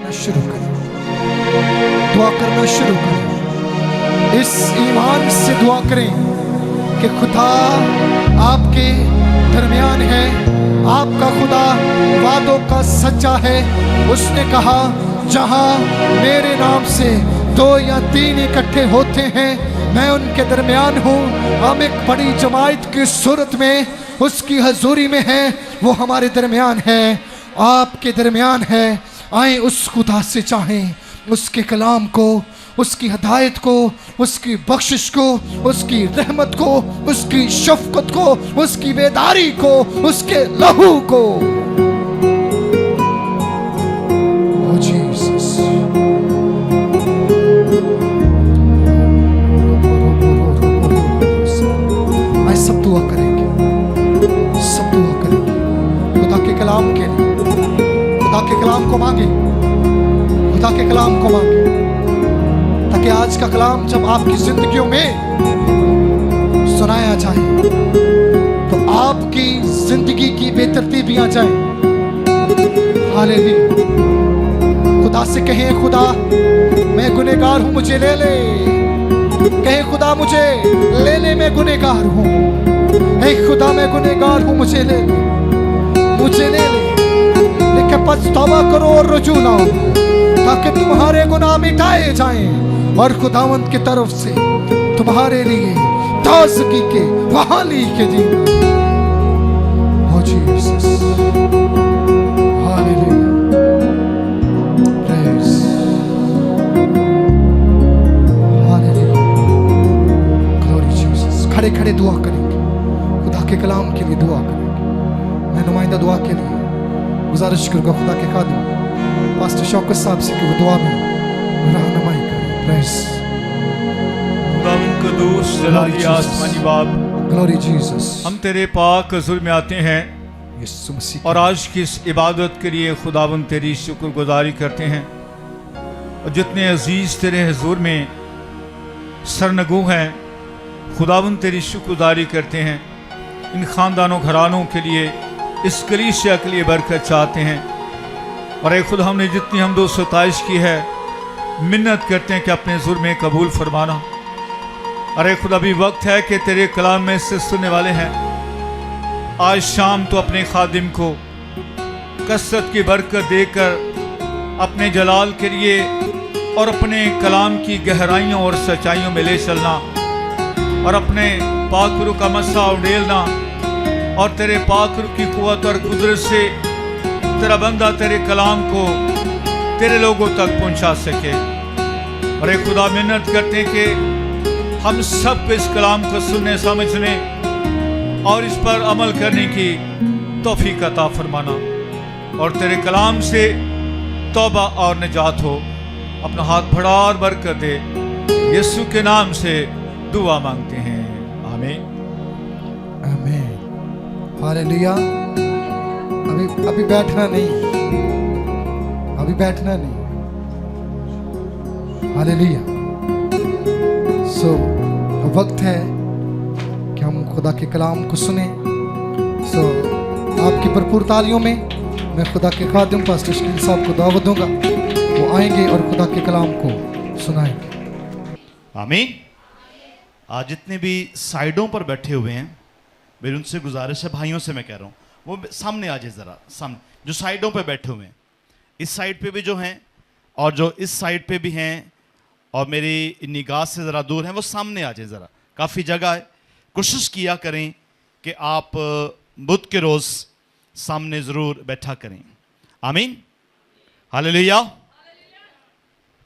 करना शुरू करें, दुआ करना शुरू करें। इस ईमान से दुआ करें कि खुदा आपके दरमियान है, आपका खुदा वादों का सच्चा है। उसने कहा जहां मेरे नाम से 2 या 3 इकट्ठे होते हैं मैं उनके दरमियान हूँ। हम एक बड़ी जमात की सूरत में उसकी हजूरी में है, वो हमारे दरमियान है, आपके दरमियान है। आए उस खुदा से चाहें उसके कलाम को, उसकी हदायत को, उसकी बख्शिश को, उसकी रहमत को, उसकी शफकत को, उसकी बेदारी को, उसके लहू को। ओ जीसस, आए सब दुआ करेंगे, सब दुआ करेंगे खुदा के कलाम के लिए। खुदा के कलाम को मांगे, खुदा के कलाम को मांगे, ताकि आज का कलाम जब आपकी जिंदगियों में सुनाया जाए तो आपकी जिंदगी की बेतरतीबी आ जाए। हालेलुया। खुदा से कहें खुदा मैं गुनहगार हूं, मुझे ले ले। कहें खुदा मुझे ले ले, मैं गुनहगार हूं। हे खुदा मैं गुनहगार हूं, मुझे ले ले, मुझे ले ले। लेकिन पछतावा करो और रुजू लाओ ताकि तुम्हारे गुनाह मिटाए जाएं और खुदावंत की तरफ से तुम्हारे लिए ताज़गी के बहाली के दिन। Oh Jesus, hallelujah, praise, hallelujah, glory Jesus. खड़े खड़े दुआ करेंगे, खुदा के कलाम के लिए दुआ करेंगे। मैं नुमाइंदा दुआ के लिए गुजारिश करूंगा खुदा के खादिम पास्टर शौकत साहब से कि वो दुआ में रहनुमाई करें। प्रेज, खुदावंद कदूस जलाली आसमानी बाप, ग्लोरी जीसस। हम तेरे पाक हुज़ूर में आते हैं यीशु मसीह और आज की इस इबादत के लिए खुदावंद तेरी शुक्रगुजारी करते हैं। और जितने अजीज तेरे हुज़ूर में सरनगू हैं खुदावंद तेरी शुक्रगुजारी करते हैं। इन ख़ानदानों घरानों के लिए, इस कलीसिया के लिए बरकत चाहते हैं। और एक खुद हमने जितनी हमदो सताइश की है मिन्नत करते हैं कि अपने हुज़ूर में कबूल फरमाना। अरे खुद अभी वक्त है कि तेरे कलाम में से सुनने वाले हैं। आज शाम तो अपने खादिम को कसरत की बरकत देकर अपने जलाल के लिए और अपने कलाम की गहराइयों और सच्चाइयों में ले चलना और अपने पाकरू का मस्सा उड़ेलना और तेरे पाकरू की कुव्वत और कुदरत से तेरा बंदा तेरे कलाम को तेरे लोगों तक पहुंचा सके। और एक खुदा मिन्नत करते हैं कि हम सब इस कलाम को सुनने समझने और इस पर अमल करने की तौफीक अता फरमाना और तेरे कलाम से तौबा और निजात हो। अपना हाथ बढ़ा और बरकत दे, यीशु के नाम से दुआ मांगते हैं, आमीन, आमीन, हालेलुया। अभी बैठना नहीं, अभी बैठना नहीं। हालेलुया। सो वक्त है कि हम खुदा के कलाम को सुने। सो आपकी भरपूर तालियों में मैं खुदा के खादिम पास्टर शकील साहब को दावत दूंगा, वो आएंगे और खुदा के कलाम को सुनाएंगे। आमीन। आज जितने भी साइडों पर बैठे हुए हैं मेरी उनसे गुजारिश है, भाइयों से मैं कह रहा हूँ वो सामने आ जाए ज़रा, सामने जो साइडों पे बैठे हुए हैं, इस साइड पे भी जो हैं और जो इस साइड पे भी हैं और मेरी निगाह से ज़रा दूर हैं वो सामने आ जाए ज़रा। काफ़ी जगह है, कोशिश किया करें कि आप बुध के रोज़ सामने ज़रूर बैठा करें। आमीन, हालेलुया।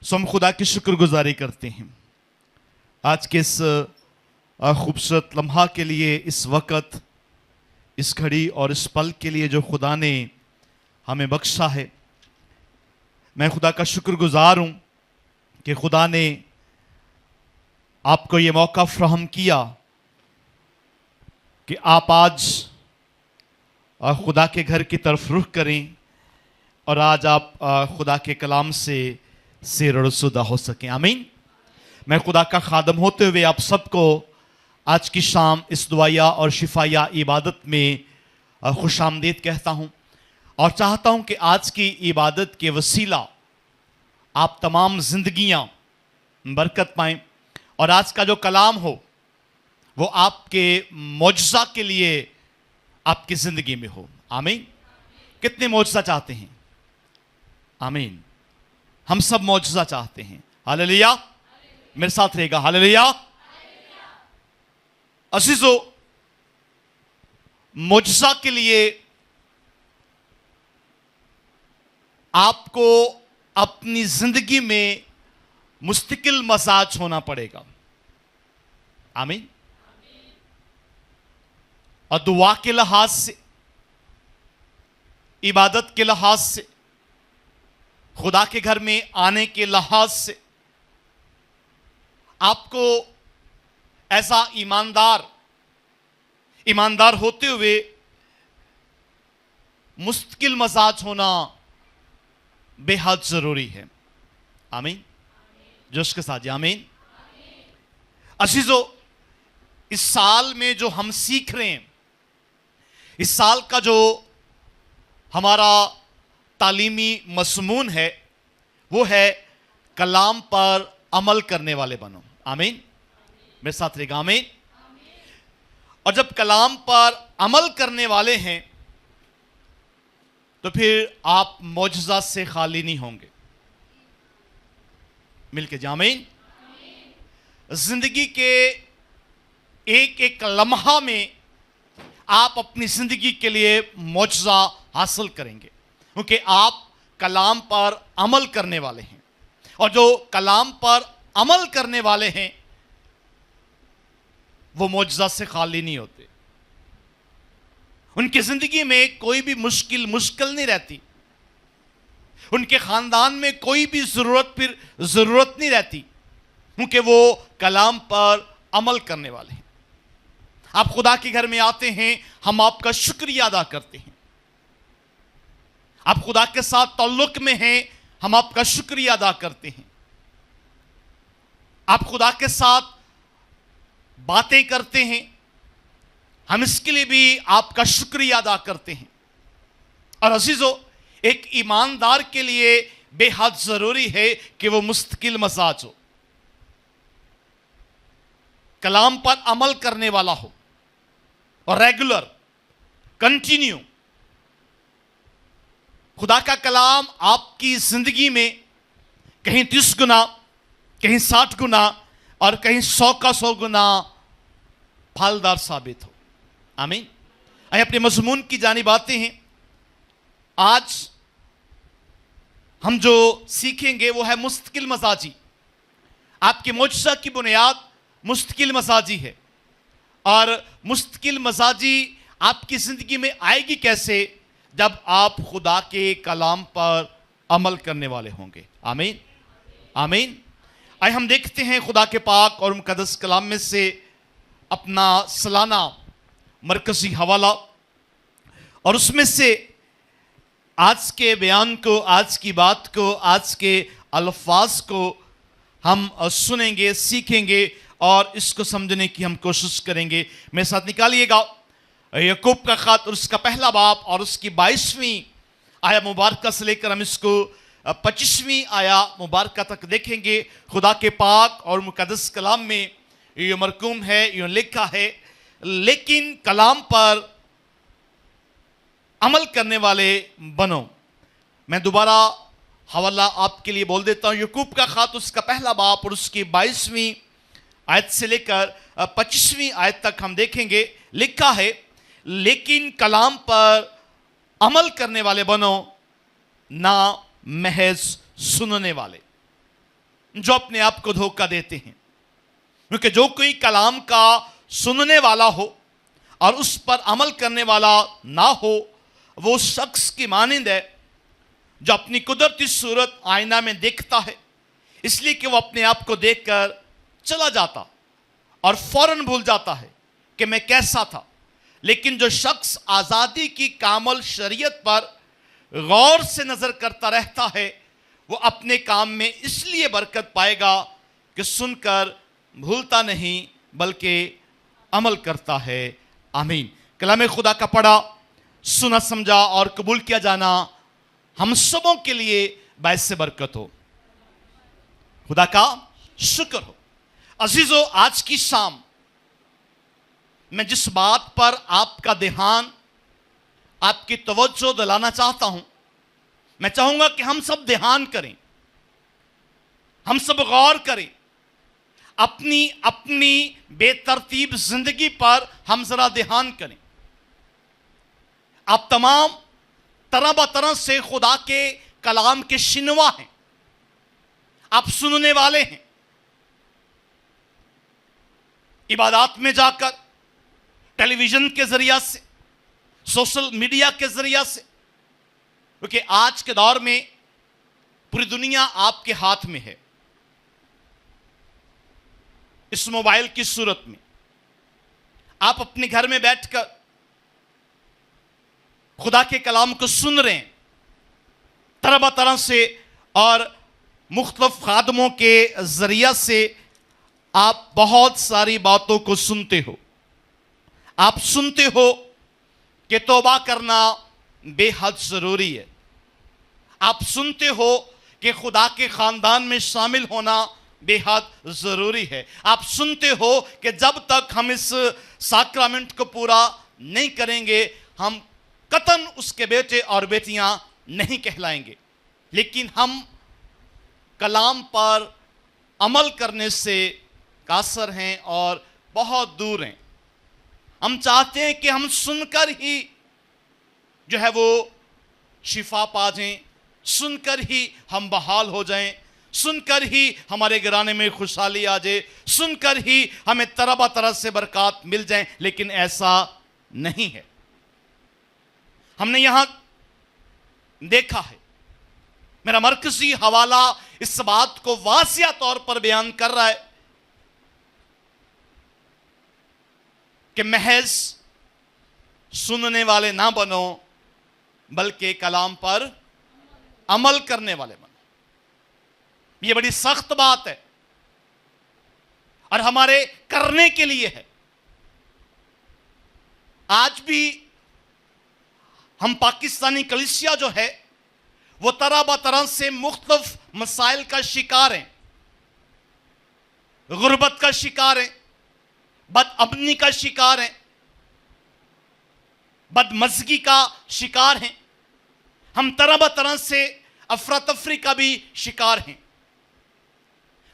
सो हम खुदा की शुक्रगुजारी करते हैं आज के इस खूबसूरत लम्हा के लिए, इस वक़्त, इस घड़ी और इस पल के लिए जो खुदा ने हमें बख्शा है। मैं खुदा का शुक्रगुजार हूँ कि खुदा ने आपको ये मौका फ्राहम किया कि आप आज खुदा के घर की तरफ रुख करें और आज आप खुदा के कलाम से रसूदा हो सकें। आमीन। मैं खुदा का खादम होते हुए आप सबको आज की शाम इस दुआया और शिफाया इबादत में खुश आमदीद कहता हूँ और चाहता हूँ कि आज की इबादत के वसीला आप तमाम जिंदगियां बरकत पाएं और आज का जो कलाम हो वो आपके मौजज़ा के लिए आपकी जिंदगी में हो। आमीन। कितने मौजज़ा चाहते हैं? आमीन। हम सब मौजज़ा चाहते हैं। हालेलुया। मेरे साथ रहेगा हालेलुया। अजीजों, मौजज़ा के लिए आपको अपनी जिंदगी में मुस्तकिल मजाज होना पड़ेगा। आमीन। और दुआ के लिहाज से, इबादत के लिहाज से, खुदा के घर में आने के लिहाज से आपको ऐसा ईमानदार होते हुए मुस्तकिल मजाज होना बेहद जरूरी है। आमीन। जोश के साथ जी आमीन। अजीजों, इस साल में जो हम सीख रहे हैं, इस साल का जो हमारा तालीमी मज़मून है वो है कलाम पर अमल करने वाले बनो। आमीन। मेरे साथ रहेगा आमीन। और जब कलाम पर अमल करने वाले हैं तो फिर आप मौजज़ा से खाली नहीं होंगे। मिलके जी आमीन। जिंदगी के एक एक लम्हा में आप अपनी जिंदगी के लिए मौजज़ा हासिल करेंगे क्योंकि आप कलाम पर अमल करने वाले हैं। और जो कलाम पर अमल करने वाले हैं वो मौजज़ा से खाली नहीं होते। उनकी जिंदगी में कोई भी मुश्किल नहीं रहती। उनके खानदान में कोई भी जरूरत नहीं रहती क्योंकि वो कलाम पर अमल करने वाले हैं। आप खुदा के घर में आते हैं, हम आपका शुक्रिया अदा करते हैं। आप खुदा के साथ ताल्लुक में हैं, हम आपका शुक्रिया अदा करते हैं। आप खुदा के साथ बातें करते हैं, हम इसके लिए भी आपका शुक्रिया अदा करते हैं। और अजीजों, एक ईमानदार के लिए बेहद जरूरी है कि वो मुस्तकिल मजाज हो, कलाम पर अमल करने वाला हो और रेगुलर कंटिन्यू। खुदा का कलाम आपकी जिंदगी में कहीं 30 गुना, कहीं 60 गुना और कहीं 100 का 100 गुना फलदार साबित हो। आमीन। आइए अपने मज़मून की जानिब आते हैं। आज हम जो सीखेंगे वो है मुस्तकिल मजाजी। आपके मौजज़ा की बुनियाद मुस्तकिल मजाजी है। और मुस्तकिल मजाजी आपकी ज़िंदगी में आएगी कैसे? जब आप खुदा के कलाम पर अमल करने वाले होंगे। आमीन। आमीन। आइए हम देखते हैं खुदा के पाक और मुकद्दस कलाम में से अपना सालाना मरकज़ी हवाला, और उसमें से आज के बयान को, आज की बात को, आज के अल्फाज को हम सुनेंगे, सीखेंगे और इसको समझने की हम कोशिश करेंगे। मेरे साथ निकालिएगा याकूब का खत और उसका पहला बाब और उसकी 22वीं आया मुबारक से लेकर हम इसको 25वीं आया मुबारक तक देखेंगे। खुदा के पाक और मुकद्दस कलाम में ये मरकूम है, यूँ लिखा है, लेकिन कलाम पर अमल करने वाले बनो। मैं दोबारा हवाला आपके लिए बोल देता हूँ। याकूब का खत उसका पहला बाब और उसकी 22वीं आयत से लेकर 25वीं आयत तक हम देखेंगे। लिखा है, लेकिन कलाम पर अमल करने वाले बनो, ना महज सुनने वाले जो अपने आप को धोखा देते हैं। क्योंकि जो कोई कलाम का सुनने वाला हो और उस पर अमल करने वाला ना हो, वो शख्स की मानिंद है जो अपनी कुदरती सूरत आईना में देखता है, इसलिए कि वो अपने आप को देखकर चला जाता और फौरन भूल जाता है कि मैं कैसा था। लेकिन जो शख्स आज़ादी की कामल शरीयत पर गौर से नज़र करता रहता है, वो अपने काम में इसलिए बरकत पाएगा कि सुनकर भूलता नहीं बल्कि अमल करता है। आमीन। कलाम खुदा का पढ़ा, सुना, समझा और कबूल किया जाना हम सबों के लिए बायस बरकत हो। खुदा का शुक्र हो। अजीजों, आज की शाम मैं जिस बात पर आपका ध्यान, आपकी तवज्जो दिलाना चाहता हूं, मैं चाहूंगा कि हम सब ध्यान करें, हम सब गौर करें। अपनी अपनी बेतरतीब जिंदगी पर हम जरा ध्यान करें। आप तमाम तरह बतरह से खुदा के कलाम के शिनवा हैं, आप सुनने वाले हैं। इबादत में जाकर, टेलीविजन के जरिया से, सोशल मीडिया के जरिया से, क्योंकि आज के दौर में पूरी दुनिया आपके हाथ में है। इस मोबाइल की सूरत में आप अपने घर में बैठकर खुदा के कलाम को सुन रहे हैं तरह तरह से, और मुख्तलिफ खादमों के जरिया से आप बहुत सारी बातों को सुनते हो। आप सुनते हो कि तौबा करना बेहद जरूरी है। आप सुनते हो कि खुदा के खानदान में शामिल होना बेहद जरूरी है। आप सुनते हो कि जब तक हम इस साक्रामेंट को पूरा नहीं करेंगे, हम कतन उसके बेटे और बेटियां नहीं कहलाएंगे। लेकिन हम कलाम पर अमल करने से कासर हैं और बहुत दूर हैं। हम चाहते हैं कि हम सुनकर ही जो है वो शिफा पा जाएं, सुनकर ही हम बहाल हो जाएं, सुनकर ही हमारे घराने में खुशहाली आ जाए, सुनकर ही हमें तरह तरह से बरकत मिल जाए। लेकिन ऐसा नहीं है। हमने यहां देखा है, मेरा मरकजी हवाला इस बात को वासिया तौर पर बयान कर रहा है कि महज सुनने वाले ना बनो, बल्कि कलाम पर अमल करने वाले बनो। यह बड़ी सख्त बात है और हमारे करने के लिए है। आज भी हम पाकिस्तानी कलीसिया जो है वो तरह बतरह से मुख्तलिफ मसाइल का शिकार हैं, गुर्बत का शिकार हैं, बदअमनी का शिकार हैं, बदमज़गी का शिकार हैं। हम तरह बतरह से अफरा तफरी का भी शिकार हैं।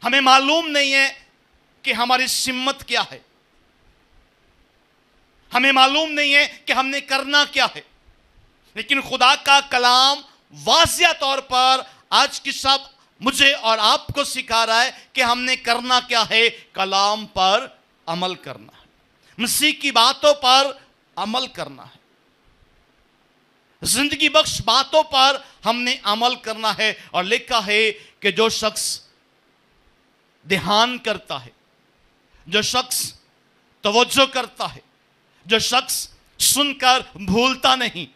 हमें मालूम नहीं है कि हमारी सिम्मत क्या है, हमें मालूम नहीं है कि हमने करना क्या है। लेकिन खुदा का कलाम वाज़िया तौर पर आज की सब मुझे और आपको सिखा रहा है कि हमने करना क्या है, कलाम पर अमल करना है, मसीह की बातों पर अमल करना है, जिंदगी बख्श बातों पर हमने अमल करना है। और लिखा है कि जो शख्स ध्यान करता है, जो शख्स तवज्जो करता है, जो शख्स सुनकर भूलता नहीं,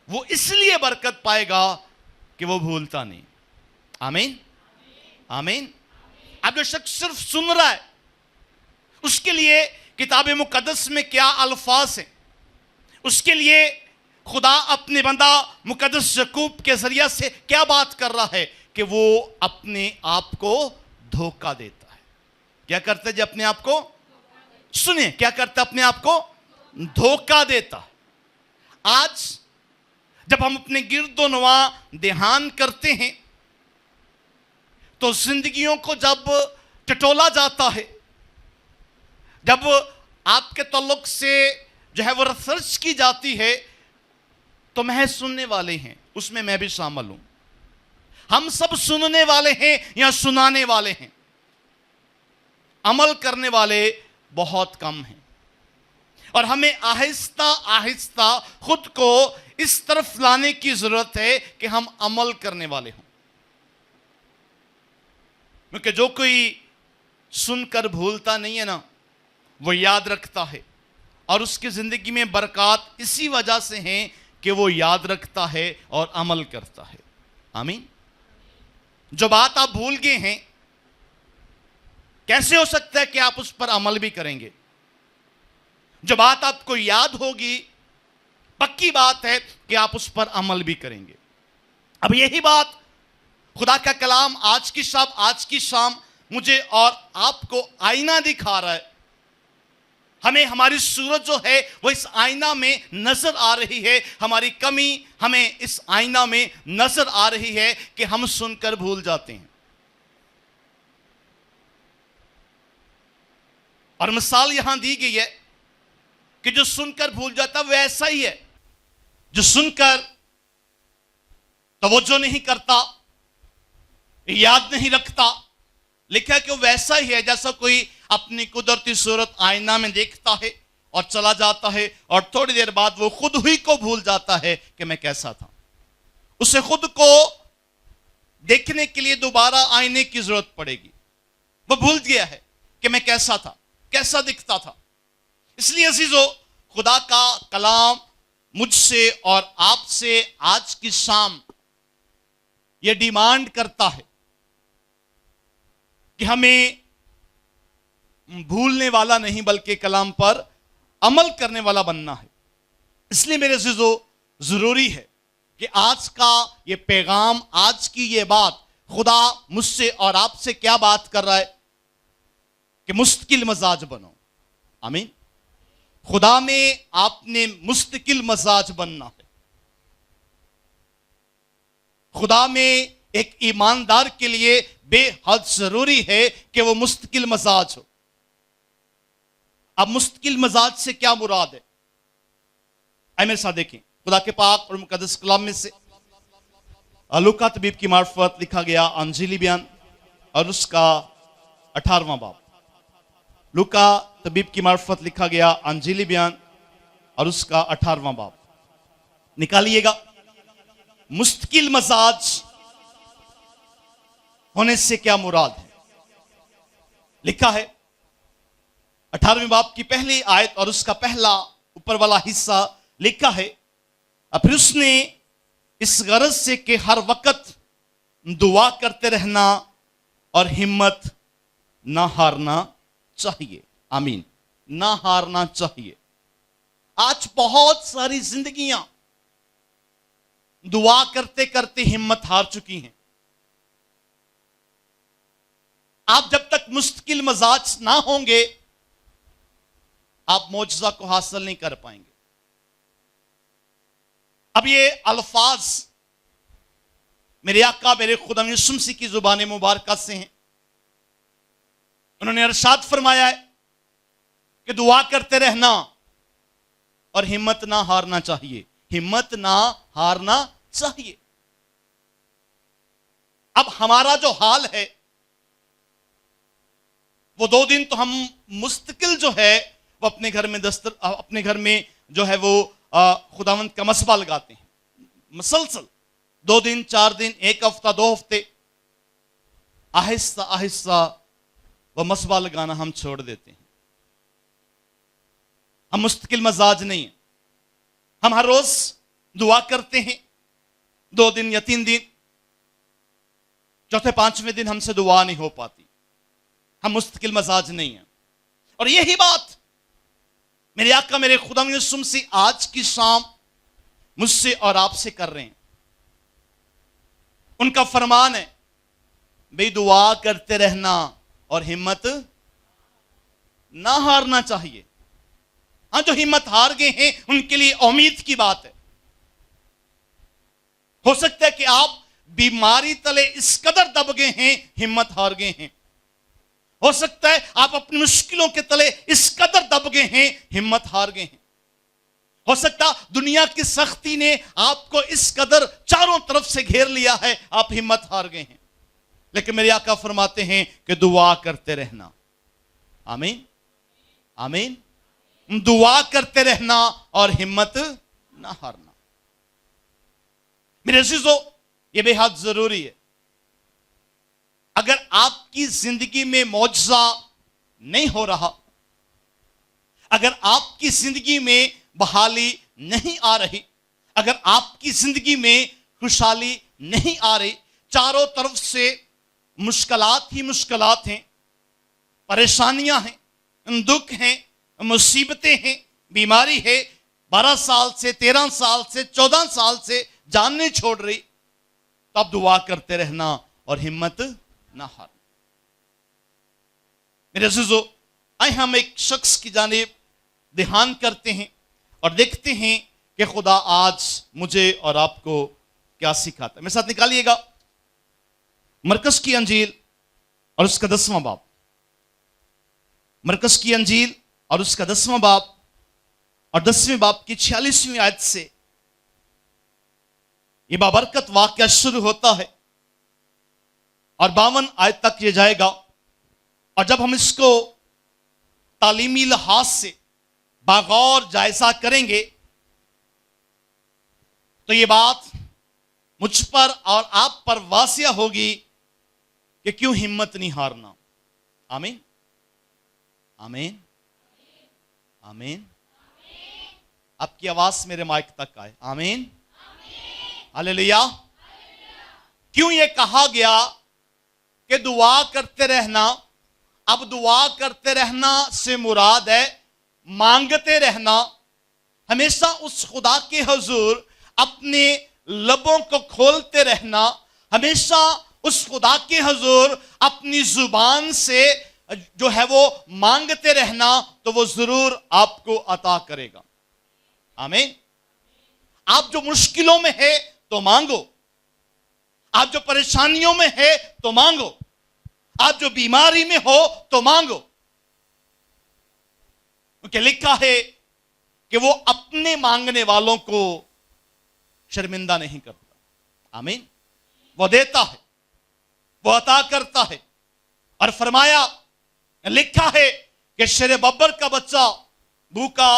वो इसलिए बरकत पाएगा कि वो भूलता नहीं। आमीन, आमीन। अब जो शख्स सिर्फ सुन रहा है, उसके लिए किताब मुकद्दस में क्या अल्फाज हैं, उसके लिए खुदा अपने बंदा मुकद्दस यकूब के जरिया से क्या बात कर रहा है कि वो अपने आप को धोखा देता है। क्या करता है जी? अपने आप को, सुनिए, क्या करता है? अपने आप को धोखा देता है। आज जब हम अपने गिरदोनवा ध्यान करते हैं तो जिंदगियों को जब टटोला जाता है, जब आपके ताल्लुक से जो है वो रिसर्च की जाती है, तो महज सुनने वाले हैं, उसमें मैं भी शामिल हूं। हम सब सुनने वाले हैं या सुनाने वाले हैं, अमल करने वाले बहुत कम हैं। और हमें आहिस्ता आहिस्ता खुद को इस तरफ लाने की जरूरत है कि हम अमल करने वाले हों। क्योंकि जो कोई सुनकर भूलता नहीं है ना, वो याद रखता है, और उसकी जिंदगी में बरकत इसी वजह से है कि वो याद रखता है और अमल करता है। आमीन। जो बात आप भूल गए हैं, कैसे हो सकता है कि आप उस पर अमल भी करेंगे? जो बात आपको याद होगी, पक्की बात है कि आप उस पर अमल भी करेंगे। अब यही बात खुदा का कलाम आज की शाम मुझे और आपको आईना दिखा रहा है। हमें हमारी सूरत जो है वो इस आईना में नजर आ रही है। हमारी कमी हमें इस आईना में नजर आ रही है कि हम सुनकर भूल जाते हैं। और मिसाल यहां दी गई है कि जो सुनकर भूल जाता वो ऐसा ही है जो सुनकर तवज्जो नहीं करता, याद नहीं रखता। लिखा है कि वो वैसा ही है जैसा कोई अपनी कुदरती सूरत आईना में देखता है और चला जाता है, और थोड़ी देर बाद वो खुद ही को भूल जाता है कि मैं कैसा था। उसे खुद को देखने के लिए दोबारा आईने की जरूरत पड़ेगी। वो भूल गया है कि मैं कैसा था, कैसा दिखता था। इसलिए अजीजों, खुदा का कलाम मुझसे और आपसे आज की शाम यह डिमांड करता है कि हमें भूलने वाला नहीं बल्कि कलाम पर अमल करने वाला बनना है। इसलिए मेरे अजीजों, जरूरी है कि आज का ये पैगाम, आज की ये बात, खुदा मुझसे और आपसे क्या बात कर रहा है कि मुस्तकिल मजाज बनो। आमीन। खुदा में आपने मुस्तकिल मजाज बनना है। खुदा में एक ईमानदार के लिए बेहद जरूरी है कि वो मुस्तकिल मजाज हो। अब मुस्तकिल मजाज से क्या मुराद है? आइए मेरे साथ देखें खुदा के पाक और मुकद्दस कलाम में से लूका तबीब की मार्फत लिखा गया अंजीली बयान और उसका 18वां बाब। लूका तबीब की मार्फत लिखा गया अंजीली बयान और उसका 18वां बाब निकालिएगा। मुस्तकिल मजाज होने से क्या मुराद है? लिखा है 18वें बाब की पहली आयत और उसका पहला ऊपर वाला हिस्सा लिखा है, फिर उसने इस गरज से कि हर वक्त दुआ करते रहना और हिम्मत ना हारना चाहिए। आमीन। ना हारना चाहिए। आज बहुत सारी जिंदगियां दुआ करते करते हिम्मत हार चुकी हैं। आप जब तक मुस्तकिल मजाज ना होंगे आप मौजज़ा को हासिल नहीं कर पाएंगे। अब ये अल्फाज मेरे आका मेरे खुदा यीशु मसीह की जुबान मुबारक से हैं। उन्होंने इरशाद फरमाया है कि दुआ करते रहना और हिम्मत ना हारना चाहिए। हिम्मत ना हारना चाहिए। अब हमारा जो हाल है वो 2 दिन तो हम मुस्तकिल जो है वो अपने घर में जो है वो खुदावंद का मसबा लगाते हैं। मुसलसल 2 दिन 4 दिन 1 हफ्ता 2 हफ्ते आहिस्ता आहिस्ता वह मसबा लगाना हम छोड़ देते हैं। हम मुस्तकिल मजाज नहीं है। हम हर रोज दुआ करते हैं 2 दिन या 3 दिन, चौथे 5वें दिन हमसे दुआ नहीं हो पाती। हम मुस्तकिल मजाज नहीं है। और यही बात मेरे आका मेरे खुदा यीशु मसीह आज की शाम मुझसे और आपसे कर रहे हैं। उनका फरमान है भाई दुआ करते रहना और हिम्मत ना हारना चाहिए। हाँ, जो हिम्मत हार गए हैं उनके लिए उम्मीद की बात है। हो सकता है कि आप बीमारी तले इस कदर दब गए हैं, हिम्मत हार गए हैं। हो सकता है आप अपनी मुश्किलों के तले इस कदर दब गए हैं, हिम्मत हार गए हैं। हो सकता दुनिया की सख्ती ने आपको इस कदर चारों तरफ से घेर लिया है, आप हिम्मत हार गए हैं। लेकिन मेरे आका फरमाते हैं कि दुआ करते रहना। आमीन आमीन। दुआ करते रहना और हिम्मत ना हारना। मेरे अजीजों, यह बेहद जरूरी है। अगर आपकी जिंदगी में मौजज़ा नहीं हो रहा, अगर आपकी जिंदगी में बहाली नहीं आ रही, अगर आपकी जिंदगी में खुशहाली नहीं आ रही, चारों तरफ से मुश्किलात ही मुश्किलात हैं, परेशानियां हैं, दुख हैं, मुसीबतें हैं, बीमारी है, 12 साल से 13 साल से 14 साल से जान नहीं छोड़ रही, तब दुआ करते रहना और हिम्मत ना हारना। मेरे अज़ीज़ों, आए हम एक शख्स की जानिब ध्यान करते हैं और देखते हैं कि खुदा आज मुझे और आपको क्या सिखाता है। मेरे साथ निकालिएगा मरकस की अंजील और उसका 10वां बाब। मरकस की अंजील और उसका 10वां बाब और 10वें बाब की 46वीं आयत से यह बाबरकत वाक़या शुरू होता है और 52 आयत तक ये जाएगा। और जब हम इसको तालीमी लिहाज से बागौर जायजा करेंगे तो ये बात मुझ पर और आप पर वासिया होगी कि क्यों हिम्मत नहीं हारना। आमीन, आमीन, आमीन। आपकी आवाज मेरे माइक तक आए। आमीन, हालेलुया। क्यों ये कहा गया कि दुआ करते रहना? अब दुआ करते रहना से मुराद है मांगते रहना। हमेशा उस खुदा के हुजूर अपने लबों को खोलते रहना, हमेशा उस खुदा के हुजूर अपनी जुबान से जो है वो मांगते रहना, तो वो जरूर आपको अता करेगा। आमीन। आप जो मुश्किलों में है तो मांगो, आप जो परेशानियों में है तो मांगो, आप जो बीमारी में हो तो मांगो, क्योंकि लिखा है कि वो अपने मांगने वालों को शर्मिंदा नहीं करता। आमीन। वो देता है, वो अता करता है। और फरमाया, लिखा है कि शेर बब्बर का बच्चा भूखा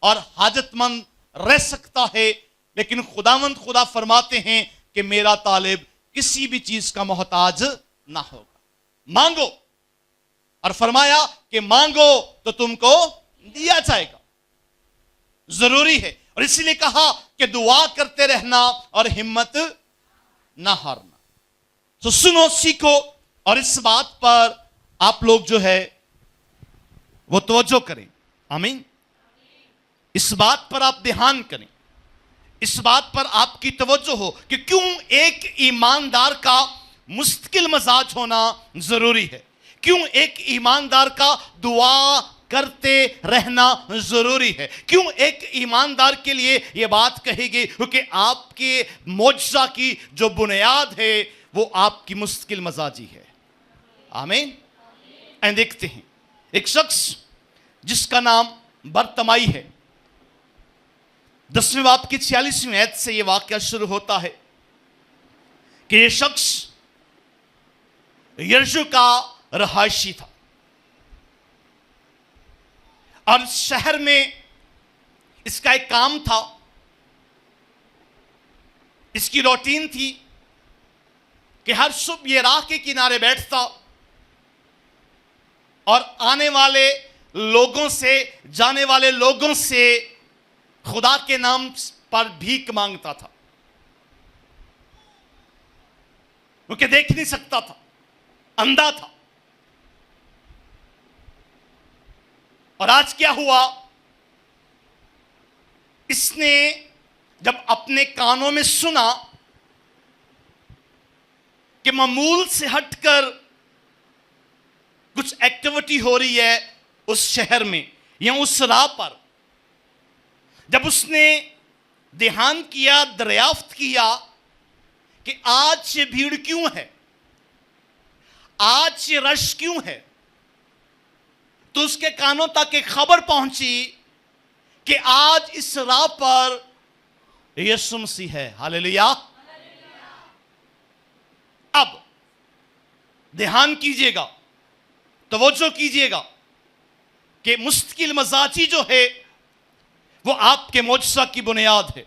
और हाजतमंद रह सकता है, लेकिन खुदावंद खुदा फरमाते हैं कि मेरा तालिब किसी भी चीज का मोहताज ना होगा। मांगो, और फरमाया कि मांगो तो तुमको दिया जाएगा। जरूरी है, और इसीलिए कहा कि दुआ करते रहना और हिम्मत ना हारना। तो सुनो, सीखो, और इस बात पर आप लोग जो है वो तवज्जो करें। आमीन। इस बात पर आप ध्यान करें, इस बात पर आपकी तवज्जो हो कि क्यों एक ईमानदार का मुस्तकिल मजाज होना जरूरी है, क्यों एक ईमानदार का दुआ करते रहना जरूरी है, क्यों एक ईमानदार के लिए यह बात कही गई, क्योंकि आपके मौजज़ा की जो बुनियाद है वो आपकी मुस्तकिल मजाजी है। आमीन। एंड देखते हैं एक शख्स जिसका नाम बरतमाई है। 10वें बाब की 46वीं आयत से यह वाकया शुरू होता है कि यह शख्स यर्जू का रहायशी था और शहर में इसका एक काम था, इसकी रूटीन थी कि हर सुबह ये राह के किनारे बैठता और आने वाले लोगों से, जाने वाले लोगों से खुदा के नाम पर भीख मांगता था, क्योंकि देख नहीं सकता था, अंधा था। और आज क्या हुआ, इसने जब अपने कानों में सुना कि मामूल से हटकर कुछ एक्टिविटी हो रही है उस शहर में या उस राह पर, जब उसने ध्यान किया, दरियाफ्त किया कि आज ये भीड़ क्यों है, आज ये रश क्यों है, तो उसके कानों तक एक खबर पहुंची कि आज इस राह पर यीशु मसीह है। हालेलुया। अब ध्यान कीजिएगा, तवज्जो कीजिएगा कि मुस्तकिल मजाजी जो है वो आपके मौजज़ा की बुनियाद है।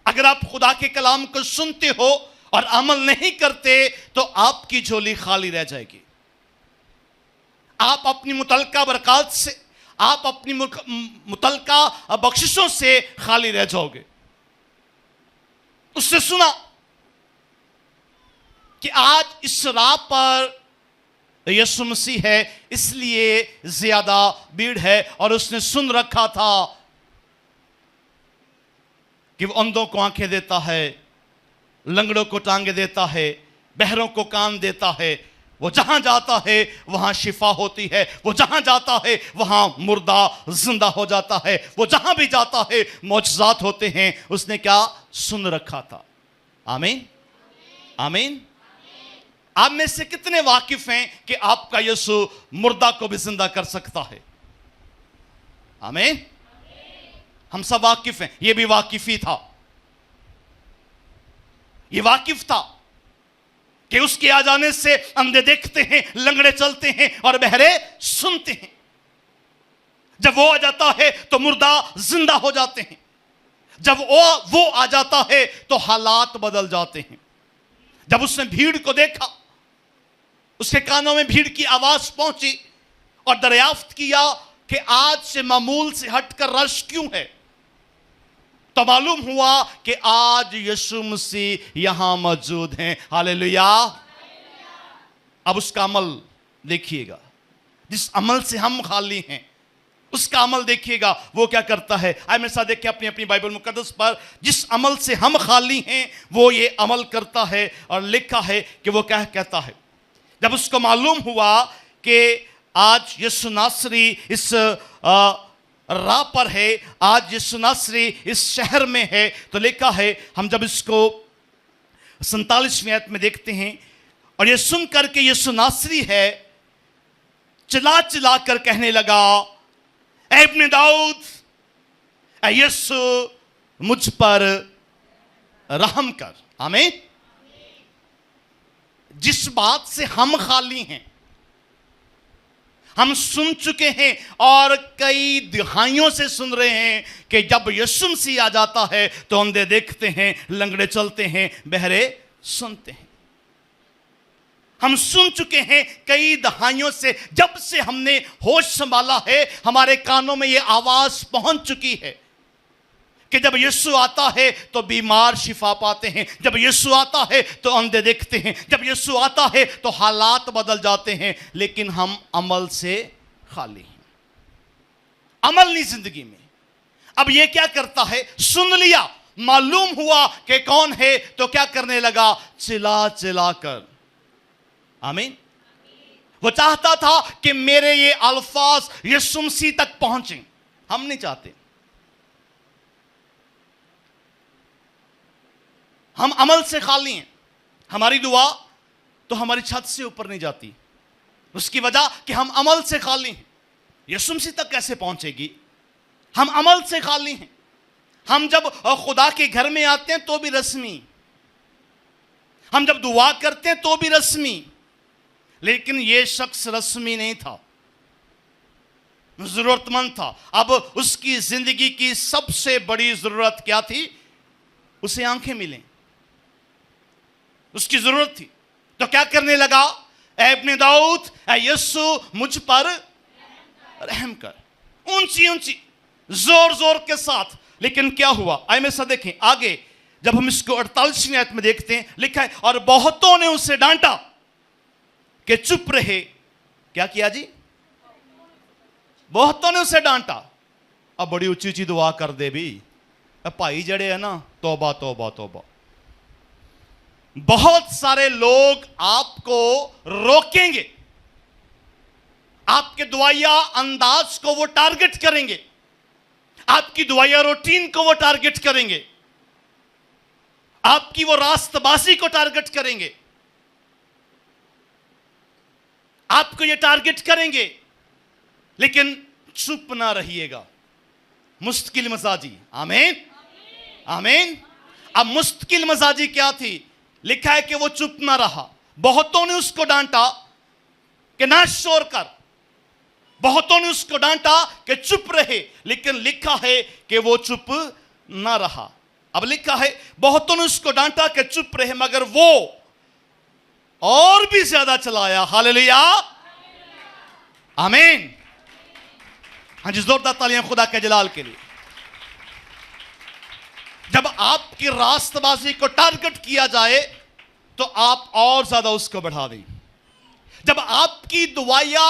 अगर आप खुदा के कलाम को सुनते हो और अमल नहीं करते तो आपकी झोली खाली रह जाएगी। आप अपनी मुतलका बरकत से, आप अपनी मुतलका बख्शिशों से खाली रह जाओगे। उससे सुना कि आज इस राह पर यीशु मसीह है, इसलिए ज्यादा भीड़ है, और उसने सुन रखा था कि वो अंधों को आंखें देता है, लंगड़ों को टांगे देता है, बहरों को कान देता है। वो जहां जाता है वहां शिफा होती है, वो जहां जाता है वहां मुर्दा जिंदा हो जाता है, वो जहां भी जाता है मौजज़ात होते हैं। उसने क्या सुन रखा था? आमीन, आमीन। आप में से कितने वाकिफ हैं कि आपका यीशु मुर्दा को भी जिंदा कर सकता है? आमीन। हम सब वाकिफ हैं। ये भी वाकिफी था, ये वाकिफ था कि उसके आ जाने से अंधे देखते हैं, लंगड़े चलते हैं और बहरे सुनते हैं। जब वो आ जाता है तो मुर्दा जिंदा हो जाते हैं। जब वो आ जाता है तो हालात बदल जाते हैं। जब उसने भीड़ को देखा, उसके कानों में भीड़ की आवाज पहुंची और दरियाफ्त किया कि आज से मामूल से हटकर रश क्यों है, तो मालूम हुआ कि आज यीशु मसीह यहां मौजूद हैं। हालेलुया। अब उसका अमल देखिएगा। जिस अमल से हम खाली हैं उसका अमल देखिएगा। वो क्या करता है? आइए मेरे साथ देखिए अपनी अपनी बाइबल मुकद्दस पर। जिस अमल से हम खाली हैं वो ये अमल करता है और लिखा है कि वो क्या कहता है। जब उसको मालूम हुआ कि आज यीशु नासरी इस राह पर है, आज यीशु नासरी इस शहर में है, तो लिखा है, हम जब इसको 47वीं आयत में देखते हैं, और ये सुन करके यीशु नासरी है चिल्ला चिल्ला कर कहने लगा, ऐ इब्ने दाऊद, ऐ यीशु मुझ पर रहम कर। आमीन। जिस बात से हम खाली हैं, हम सुन चुके हैं और कई दिहाइयों से सुन रहे हैं कि जब यीशु मसीह आ जाता है तो अंधे देखते हैं, लंगड़े चलते हैं, बहरे सुनते हैं। हम सुन चुके हैं कई दहाइयों से, जब से हमने होश संभाला है हमारे कानों में यह आवाज पहुंच चुकी है कि जब यीशु आता है तो बीमार शिफा पाते हैं, जब यीशु आता है तो अंधे देखते हैं, जब यीशु आता है तो हालात बदल जाते हैं। लेकिन हम अमल से खाली हैं, अमल नहीं जिंदगी में। अब ये क्या करता है? सुन लिया, मालूम हुआ कि कौन है, तो क्या करने लगा? चिल्ला चिल्ला कर। आमीन। वो चाहता था कि मेरे ये अल्फाज यीशु मसीह तक पहुंचे। हम नहीं चाहते। हम अमल से खाली हैं। हमारी दुआ तो हमारी छत से ऊपर नहीं जाती, उसकी वजह कि हम अमल से खाली हैं। यीशु मसीह तक कैसे पहुंचेगी? हम अमल से खाली हैं। हम जब खुदा के घर में आते हैं तो भी रस्मी, हम जब दुआ करते हैं तो भी रस्मी। लेकिन यह शख्स रस्मी नहीं था, जरूरतमंद था। अब उसकी जिंदगी की सबसे बड़ी जरूरत क्या थी? उसे आंखें मिलें, उसकी जरूरत थी। तो क्या करने लगा? ऐ इब्ने दाऊद, ऐ यीशु मुझ पर रहम कर। ऊंची ऊंची जोर जोर के साथ। लेकिन क्या हुआ? आइए मेरे साथ देखें आगे। जब हम इसको 48वीं आयत में देखते हैं, लिखा है, और बहुतों ने उसे डांटा कि चुप रहे। क्या किया जी? बहुतों ने उसे डांटा। अब बड़ी ऊंची ऊंची दुआ कर दे भी भाई जड़े है ना, तौबा तौबा तौबा। बहुत सारे लोग आपको रोकेंगे, आपके दुआया अंदाज को वो टारगेट करेंगे, आपकी दुआया रूटीन को वो टारगेट करेंगे, आपकी वो रास्तबाजी को टारगेट करेंगे, आपको ये टारगेट करेंगे। लेकिन चुप ना रहिएगा। मुस्तकिल मजाजी। आमीन, आमीन। अब मुस्तकिल मजाजी क्या थी? लिखा है कि वो चुप ना रहा। बहुतों ने उसको डांटा कि ना शोर कर, बहुतों ने उसको डांटा कि चुप रहे, लेकिन लिखा है कि वो चुप ना रहा। अब लिखा है बहुतों ने उसको डांटा कि चुप रहे, मगर वो और भी ज्यादा चलाया। हालेलुया, आमीन। हाँ जी, जोरदार तालियां खुदा के जलाल के लिए। जब आपकी रास्तबाजी को टारगेट किया जाए तो आप और ज्यादा उसको बढ़ा दें। जब आपकी दुआया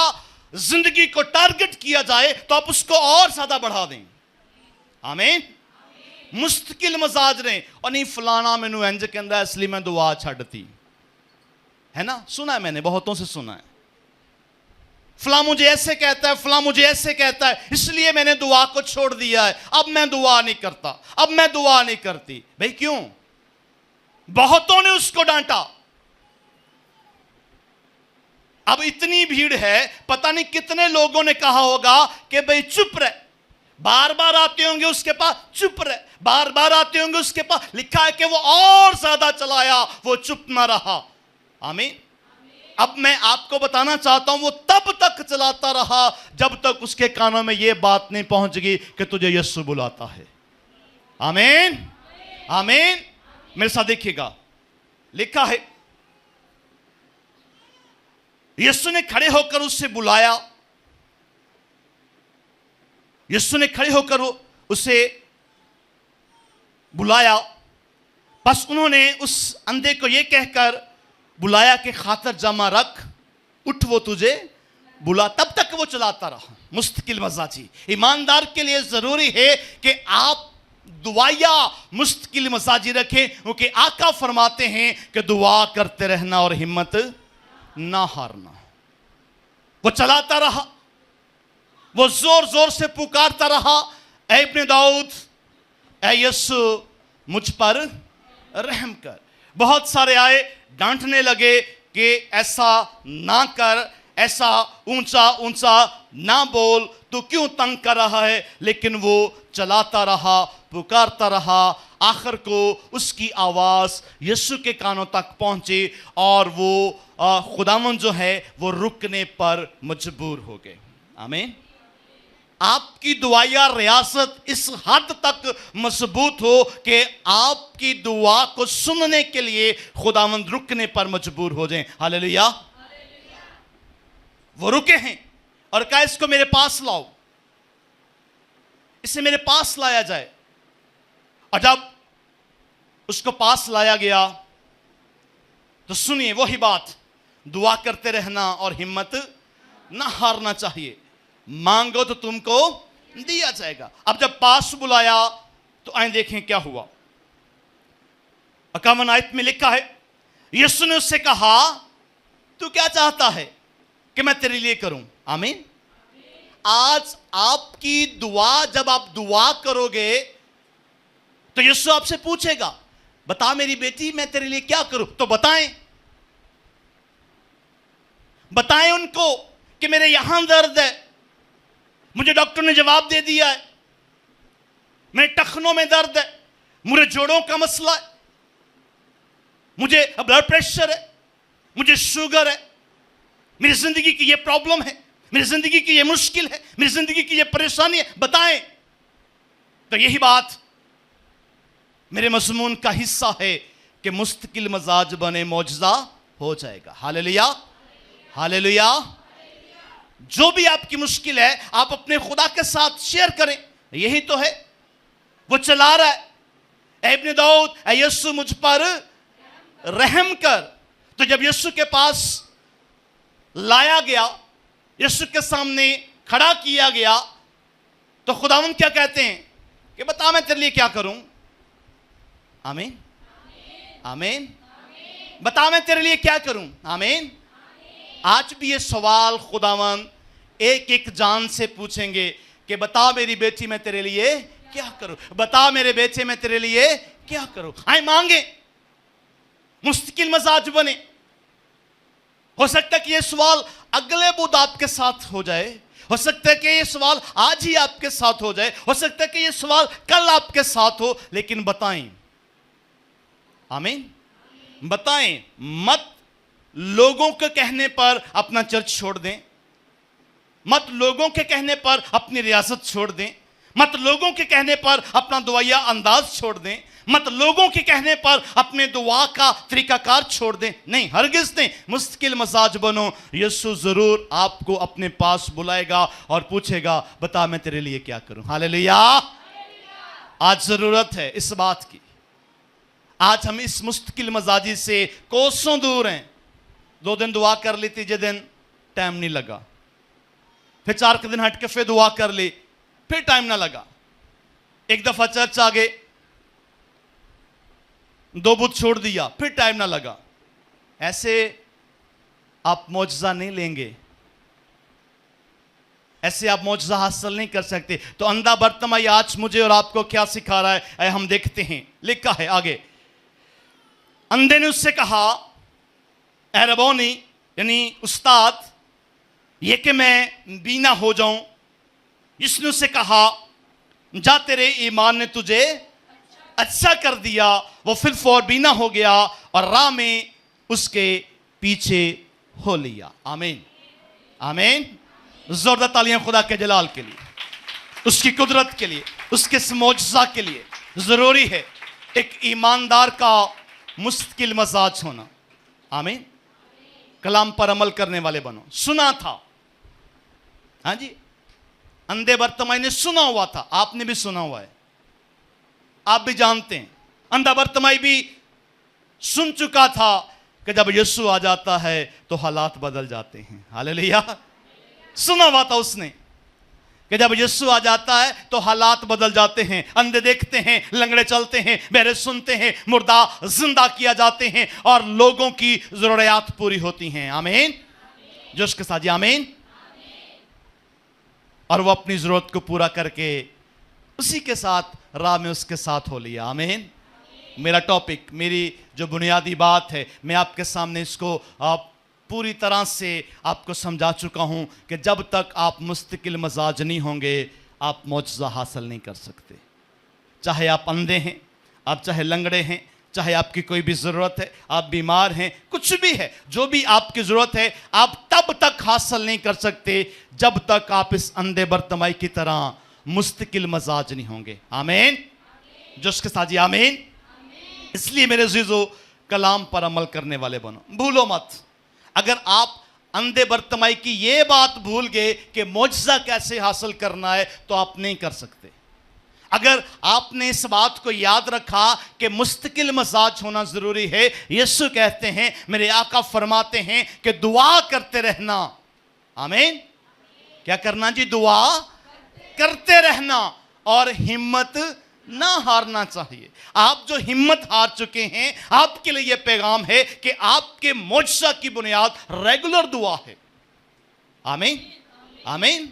जिंदगी को टारगेट किया जाए तो आप उसको और ज्यादा बढ़ा दें। आमीन। मुस्तकिल मजाज ने, और नहीं फलाना मैनू इंज कहंदा इसलिए मैं दुआ छड्डती, है ना, सुना है मैंने, बहुतों से सुना है। फला मुझे ऐसे कहता है, फला मुझे ऐसे कहता है, इसलिए मैंने दुआ को छोड़ दिया है, अब मैं दुआ नहीं करता, अब मैं दुआ नहीं करती। भाई क्यों? बहुतों ने उसको डांटा। अब इतनी भीड़ है, पता नहीं कितने लोगों ने कहा होगा कि भाई चुप रह, बार बार आते होंगे उसके पास, चुप रह, बार बार आते होंगे उसके पास। लिखा है कि वो और ज्यादा चलाया, वो चुप ना रहा। आमीन। अब मैं आपको बताना चाहता हूं, वो तब तक चलाता रहा जब तक उसके कानों में यह बात नहीं पहुंच गई कि तुझे यीशु बुलाता है। आमीन, आमीन। मेरे साथ देखिएगा, लिखा है यीशु ने खड़े होकर उससे बुलाया, यीशु ने खड़े होकर उसे बुलाया। बस उन्होंने उस अंधे को यह कहकर बुलाया कि खातर जमा रख, उठ, वो तुझे बुला। तब तक वो चलाता रहा। मुस्तकिल मजाजी ईमानदार के लिए जरूरी है कि आप दुआया मुस्तकिल मजाजी रखें, क्योंकि आका फरमाते हैं कि दुआ करते रहना और हिम्मत ना हारना। वो चलाता रहा, वो जोर जोर से पुकारता रहा, ऐ इब्ने दाऊद, ऐ यीशु मुझ पर रहम कर। बहुत सारे आए, डांटने लगे कि ऐसा ना कर, ऐसा ऊंचा ऊंचा ना बोल, तू क्यों तंग कर रहा है। लेकिन वो चलाता रहा, पुकारता रहा। आखिर को उसकी आवाज यीशु के कानों तक पहुंची और वो खुदावंद जो है वो रुकने पर मजबूर हो गए। आमीन। आपकी दुआया रियासत इस हद तक मजबूत हो कि आपकी दुआ को सुनने के लिए खुदावंद रुकने पर मजबूर हो जाएं। हालेलुया। वो रुके हैं और कहा इसको मेरे पास लाओ, इसे मेरे पास लाया जाए। और जब उसको पास लाया गया तो सुनिए वही बात, दुआ करते रहना और हिम्मत ना हारना चाहिए। मांगो तो तुमको दिया जाएगा। अब जब पास बुलाया तो आए देखें क्या हुआ। 51 आयत में लिखा है, यीशु ने उससे कहा तू क्या चाहता है कि मैं तेरे लिए करूं। आमीन। आज आपकी दुआ, जब आप दुआ करोगे तो यीशु आपसे पूछेगा, बता मेरी बेटी मैं तेरे लिए क्या करूं। तो बताएं, बताएं उनको कि मेरे यहां दर्द है, मुझे डॉक्टर ने जवाब दे दिया है, मेरे टखनों में दर्द है, मुझे जोड़ों का मसला है, मुझे ब्लड प्रेशर है, मुझे शुगर है, मेरी जिंदगी की ये प्रॉब्लम है, मेरी जिंदगी की ये मुश्किल है, मेरी जिंदगी की ये परेशानी है, बताएं। तो यही बात मेरे मज़मून का हिस्सा है कि मुस्तकिल मजाज बने, मौजज़ा हो जाएगा। Hallelujah, hallelujah. जो भी आपकी मुश्किल है आप अपने खुदा के साथ शेयर करें। यही तो है, वो चला रहा है, ऐ इब्ने दाऊद, ऐ यीशु मुझ पर रहम कर। तो जब यीशु के पास लाया गया, यीशु के सामने खड़ा किया गया, तो खुदावंद क्या कहते हैं कि बता मैं तेरे लिए क्या करूं। आमीन, आमीन। बता मैं तेरे लिए क्या करूं। आमीन। आज भी ये सवाल खुदावंद एक एक जान से पूछेंगे कि बता मेरी बेटी मैं तेरे लिए क्या करूं, बता मेरे बेटे मैं तेरे लिए क्या करूं। आए मांगे, मुस्तकिल मजाज बने। हो सकता है कि ये सवाल अगले बुध आपके साथ हो जाए, हो सकता है कि ये सवाल आज ही आपके साथ हो जाए, हो सकता है कि ये सवाल कल आपके साथ हो, लेकिन बताएं। आमीन। बताएं मत। लोगों के कहने पर अपना चर्च छोड़ दें, मत लोगों के कहने पर अपनी रियासत छोड़ दें, मत लोगों के कहने पर अपना दुआया अंदाज छोड़ दें, मत लोगों के कहने पर अपने दुआ का तरीकाकार छोड़ दें। नहीं, हरगिज़ नहीं। मुस्तकिल मजाज बनो, यीशु जरूर आपको अपने पास बुलाएगा और पूछेगा बता मैं तेरे लिए क्या करूं। हालेलुया। आज जरूरत है इस बात की। आज हम इस मुस्तकिल मजाजी से कोसों दूर हैं। 2 दिन दुआ कर ली, 3 दिन टाइम नहीं लगा, फिर 4 दिन हट के फिर दुआ कर ली, फिर टाइम ना लगा। एक दफा चर्च आ गए, 2 बुत छोड़ दिया, फिर टाइम ना लगा। ऐसे आप मौजज़ा नहीं लेंगे, ऐसे आप मौजज़ा हासिल नहीं कर सकते। तो अंधा बर्तमाई आज मुझे और आपको क्या सिखा रहा है, आइए हम देखते हैं। लिखा है आगे, अंधे ने उससे कहा, ए रब्बोनी यानी उस्ताद, ये कि मैं बीना हो जाऊं। इसने उससे कहा, जा तेरे ईमान ने तुझे अच्छा कर दिया। वो फिर फौर बीना हो गया और राह में उसके पीछे हो लिया। आमीन आमीन। जोरदार तालियां खुदा के जलाल के लिए, उसकी कुदरत के लिए, उसके मौजज़ा के लिए। जरूरी है एक ईमानदार का मुस्तकिल मजाज होना। आमीन। कलाम पर अमल करने वाले बनो। सुना था, हाँ जी, अंधे बर्तमाई ने सुना हुआ था, आपने भी सुना हुआ है, आप भी जानते हैं। अंधा बर्तमाई भी सुन चुका था कि जब यीशु आ जाता है तो हालात बदल जाते हैं। हालेलुया। सुना हुआ था उसने कि जब यीशु आ जाता है तो हालात बदल जाते हैं। अंधे देखते हैं, लंगड़े चलते हैं, बहरे सुनते हैं, मुर्दा जिंदा किया जाते हैं और लोगों की जरूरियात पूरी होती हैं। आमीन। जोश के साथ आमीन। और वो अपनी जरूरत को पूरा करके उसी के साथ राह में उसके साथ हो लिया। आमीन। मेरा टॉपिक, मेरी जो बुनियादी बात है, मैं आपके सामने इसको पूरी तरह से आपको समझा चुका हूं कि जब तक आप मुस्तकिल मजाज नहीं होंगे आप मौजज़ा हासिल नहीं कर सकते। चाहे आप अंधे हैं, आप चाहे लंगड़े हैं, चाहे आपकी कोई भी ज़रूरत है, आप बीमार हैं, कुछ भी है, जो भी आपकी ज़रूरत है, आप तब तक हासिल नहीं कर सकते जब तक आप इस अंधे बर्तमाई की तरह मुस्तकिल मजाज नहीं होंगे। आमीन। जो उसके साथ जी आमीन। इसलिए मेरे अज़ीज़ों, कलाम पर अमल करने वाले बनो। भूलो मत, अगर आप अंधे बर्तमाई की ये बात भूल गए कि मौजज़ा कैसे हासिल करना है तो आप नहीं कर सकते। अगर आपने इस बात को याद रखा कि मुस्तकिल मजाज होना जरूरी है, यीशु कहते हैं, मेरे आका फरमाते हैं कि दुआ करते रहना। आमीन। क्या करना जी? दुआ करते रहना और हिम्मत ना हारना चाहिए। आप जो हिम्मत हार चुके हैं, आपके लिए यह पैगाम है कि आपके मौजज़ा की बुनियाद रेगुलर दुआ है। आमीन आमीन।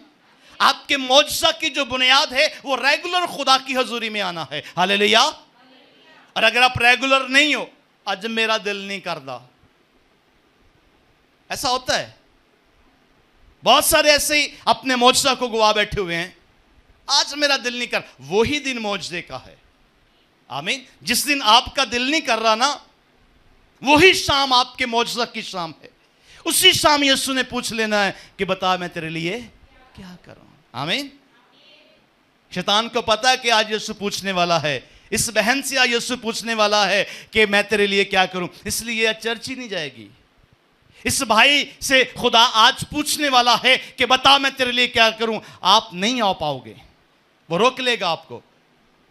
आपके मौजज़ा की जो बुनियाद है वो रेगुलर खुदा की हजूरी में आना है। हालेलुया। और अगर आप रेगुलर नहीं हो, आज मेरा दिल नहीं करता, ऐसा होता है। बहुत सारे ऐसे ही अपने मौजज़ा को गवा बैठे हुए हैं, आज मेरा दिल नहीं कर। वही दिन मौजज़े का है। आमीन। जिस दिन आपका दिल नहीं कर रहा ना, वही शाम आपके मौजज़ा की शाम है। उसी शाम यीशु ने पूछ लेना है कि बता मैं तेरे लिए क्या करूं। आमीन। शैतान को पता है कि आज यीशु पूछने वाला है, इस बहन से आज यीशु पूछने वाला है कि मैं तेरे लिए क्या करूं, इसलिए चर्च ही नहीं जाएगी। इस भाई से खुदा आज पूछने वाला है कि बता मैं तेरे लिए क्या करूं, आप नहीं आ पाओगे, वो रोक लेगा आपको।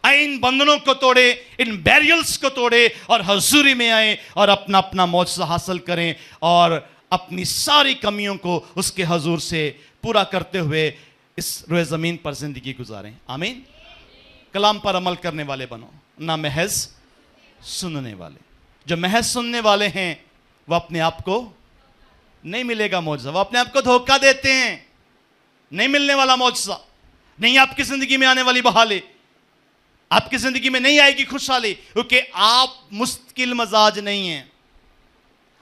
इन बंधनों को तोड़े, इन बैरियर्स को तोड़े और हजूरी में आए और अपना अपना मौजज़ा हासिल करें और अपनी सारी कमियों को उसके हजूर से पूरा करते हुए इस रोए ज़मीन पर ज़िंदगी गुजारें। आमीन। कलाम पर अमल करने वाले बनो, ना महज सुनने वाले। जो महज सुनने वाले हैं वह अपने आप को नहीं मिलेगा मौजज़ा, वो अपने आप को धोखा देते हैं। नहीं मिलने वाला मौजज़ा, नहीं आपकी ज़िंदगी में आने वाली बहाली, आपकी ज़िंदगी में नहीं आएगी खुशहाली, क्योंकि आप मुस्तकिल मजाज नहीं हैं।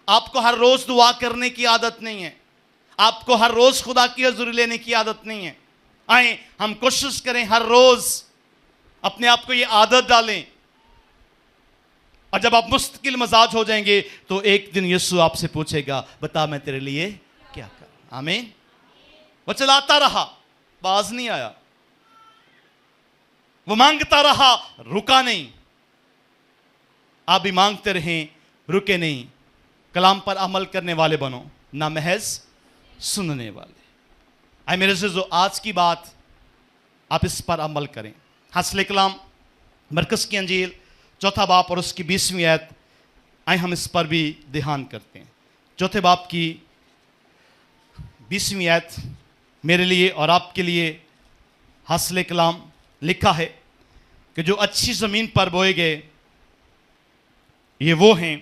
आपको हर रोज़ दुआ करने की आदत नहीं है, आपको हर रोज़ खुदा की हज़ूरी लेने की आदत नहीं है। आए हम कोशिश करें हर रोज़ अपने आप को ये आदत डालें, और जब आप मुस्तकिल मजाज हो जाएंगे तो एक दिन यीशु आपसे पूछेगा, बता मैं तेरे लिए क्या करूं। आमीन। वो चलाता रहा, बाज नहीं आया, वो मांगता रहा, रुका नहीं। आप भी मांगते रहें, रुके नहीं। कलाम पर अमल करने वाले बनो, ना महज सुनने वाले। आए मेरे से जो आज की बात, आप इस पर अमल करें। हसल कलाम मरकज़ की अंजील 4 बाब और उसकी 20वीं आयत, आए हम इस पर भी ध्यान करते हैं। 4 बाब की 20वीं आयत मेरे लिए और आपके लिए हसल कलाम लिखा है कि जो अच्छी ज़मीन पर बोए गए ये वो हैं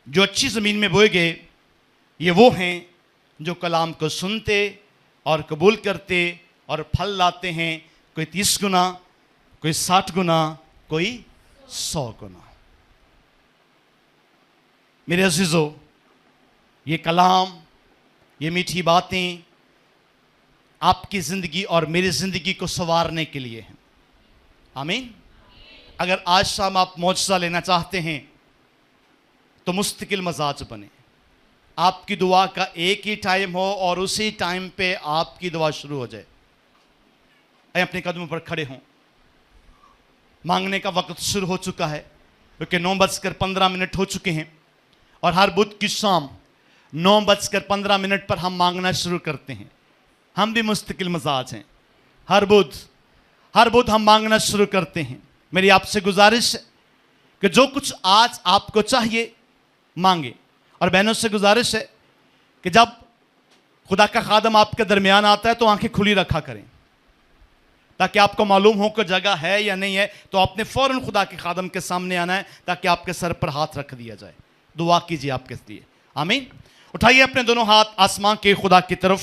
जो अच्छी ज़मीन में बोए गए। ये वो हैं जो कलाम को सुनते और कबूल करते और फल लाते हैं, कोई 30 गुना, कोई 60 गुना, कोई 100 गुना। मेरे अजीजों, ये कलाम, ये मीठी बातें आपकी ज़िंदगी और मेरी ज़िंदगी को संवारने के लिए हैं। आमीन। अगर आज शाम आप मौजज़ा लेना चाहते हैं तो मुस्तकिल मजाज बने। आपकी दुआ का एक ही टाइम हो और उसी टाइम पे आपकी दुआ शुरू हो जाए। आइए अपने कदमों पर खड़े हों। मांगने का वक्त शुरू हो चुका है, क्योंकि 9:15 हो चुके हैं और हर बुध की शाम 9:15 पर हम मांगना शुरू करते हैं। हम भी मुस्तकिल मजाज हैं। हर बुध हम मांगना शुरू करते हैं। मेरी आपसे गुजारिश है कि जो कुछ आज आपको चाहिए मांगे। और बहनों से गुजारिश है कि जब खुदा का खादम आपके दरमियान आता है तो आंखें खुली रखा करें, ताकि आपको मालूम हो कि जगह है या नहीं है। तो आपने फौरन खुदा के खादम के सामने आना है ताकि आपके सर पर हाथ रख दिया जाए। दुआ कीजिए आपके लिए। आमीन। उठाइए अपने दोनों हाथ आसमां के खुदा की तरफ।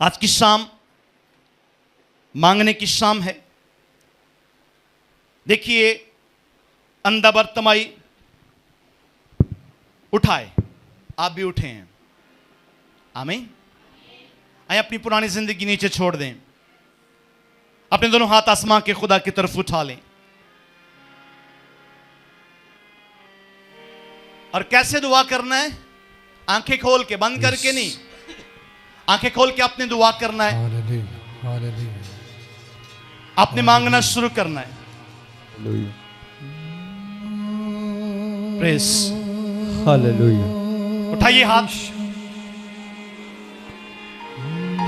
आज की शाम मांगने की शाम है। देखिए, अंधा बर्तमाई उठाए, आप भी उठे हैं। आमीन। आइए अपनी पुरानी जिंदगी नीचे छोड़ दें, अपने दोनों हाथ आसमां के खुदा की तरफ उठा लें। और कैसे दुआ करना है? आंखें खोल के, बंद करके नहीं, आंखें खोल के आपने दुआ करना है। आपने मांगना शुरू करना है। प्रेस। हालेलुया। उठाइए हाथ,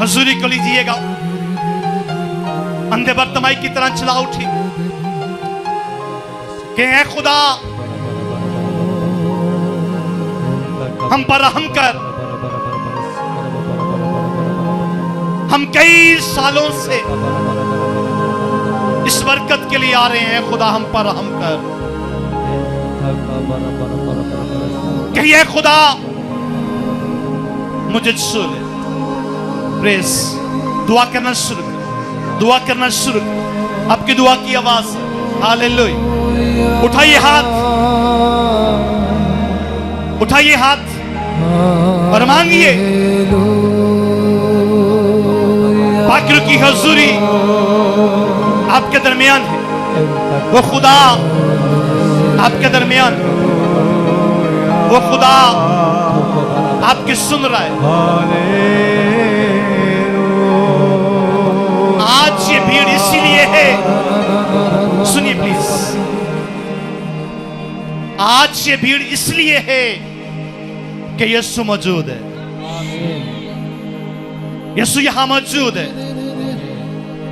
हजूरी को लीजिएगा। अंधे बर्तमाई की तरह चला उठी कि है खुदा, हम पर रहम कर। हम कई सालों से इस बरकत के लिए आ रहे हैं। खुदा हम पर रहम कर। कहिए खुदा मुझे छू ले। प्रेस। दुआ करना शुरू कर, दुआ करना शुरू कर। आपकी दुआ की आवाज। हालेलुया। उठाइए हाथ, उठाइए हाथ और मांगिए। पाकिर की हजूरी आपके दरमियान है। वो खुदा आपके दरमियान है। वो खुदा आपकी सुन रहा है। आज ये भीड़ इसीलिए है, सुनिए प्लीज, आज ये भीड़ इसलिए है कि यीशु मौजूद है। यीशु यहां मौजूद है,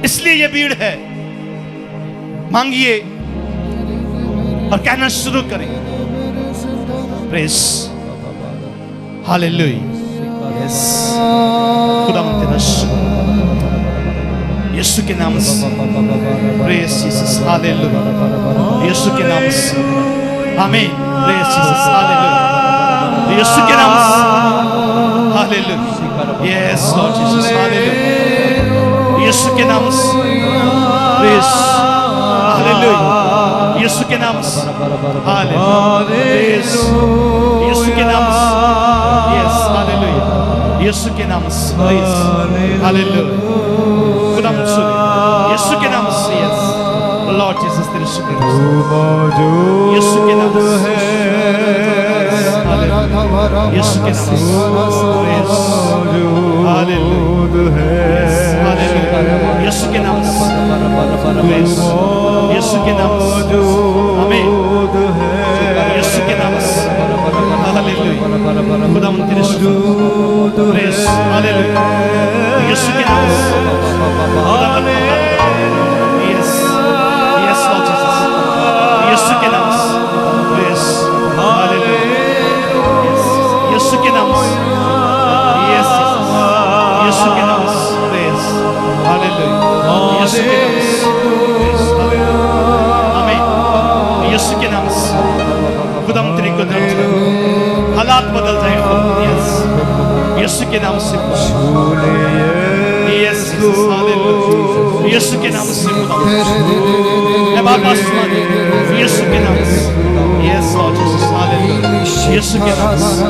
इसलिए ये भीड़ है। मांगिए और कहना शुरू करें। प्रेस। हालेलुया। यस। खुदा तेरा शुक्र यीशु के नाम से। Press Jesus. हालेलुया। यीशु के नाम से। आमीन। Press Jesus. हालेलुया। यीशु के नाम से। Hallelujah. Yes Lord Jesus. Hallelujah. यीशु के नाम से। प्रेस। हालेलुया। यीशु के नाम से। हालेलुया। यीशु के नाम से। यस। हालेलुया। यीशु के नाम से। प्रेस। हालेलुया। खुदा मुझसे यीशु के नाम से। यस लॉर्ड जीसस तेरे शुक्र। यीशु के नाम से। हालेलुया। यीशु के नाम से। प्रेस। हालेलुया। हालेलुया। यीशु के नाम से। प्रेस। यीशु के नाम से। आमीन। यीशु के नाम से। हालेलुया। खुदा तेरे शुक्र। प्रेस। हालेलुया। यीशु के नाम से। Yes yes Lord Jesus. यीशु के नाम से। प्रेस। हालेलुया। यस यीशु के नाम से। यस यीशु के नाम से। प्रेस। हालेलुया। यीशु के नाम से। प्रेस। हालेलुया। आमीन। यीशु के नाम से खुदा तेरी कुदरत है, हालात बदल जाएंगे। यस यीशु के नाम से, यस हालेलुया, यीशु के नाम से खुदा यीशु के नाम से, यस लॉर्ड जीसस हालेलुया, यीशु के नाम से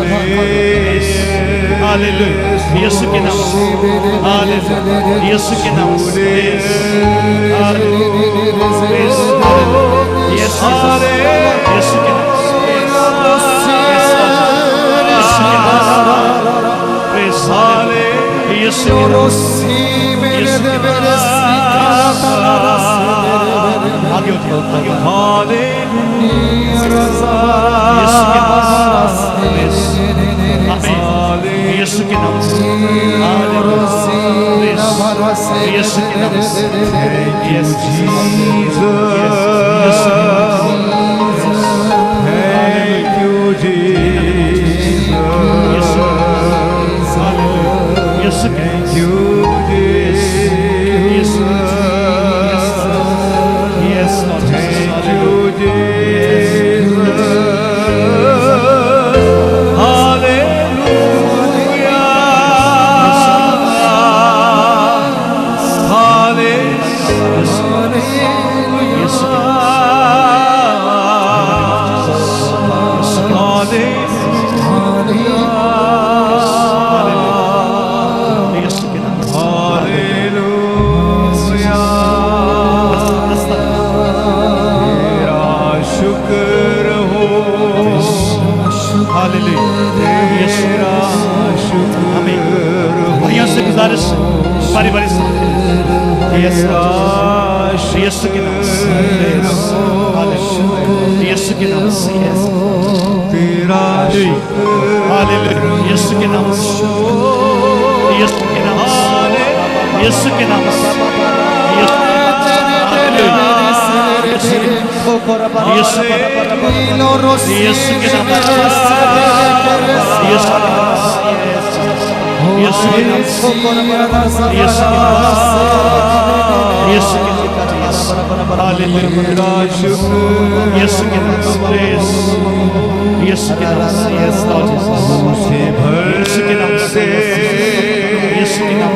हालेलुया, यीशु के नाम से हालेलुया, यीशु के नाम से हालेलुया, यस हालेलुया, यीशु के नाम से यीशु के नाम से आगे उठिए, आगे यीशु के नाम से यीशु के नाम से yes Jesus thank you Jesus यीशु thank you Jesus yes thank you Jesus hallelujah गुजारिश बारी बारी यीशु के नाम से यीशु के नाम से हालेलुया यीशु के नाम से यीशु के नाम से यीशु के नाम से यीशु के नाम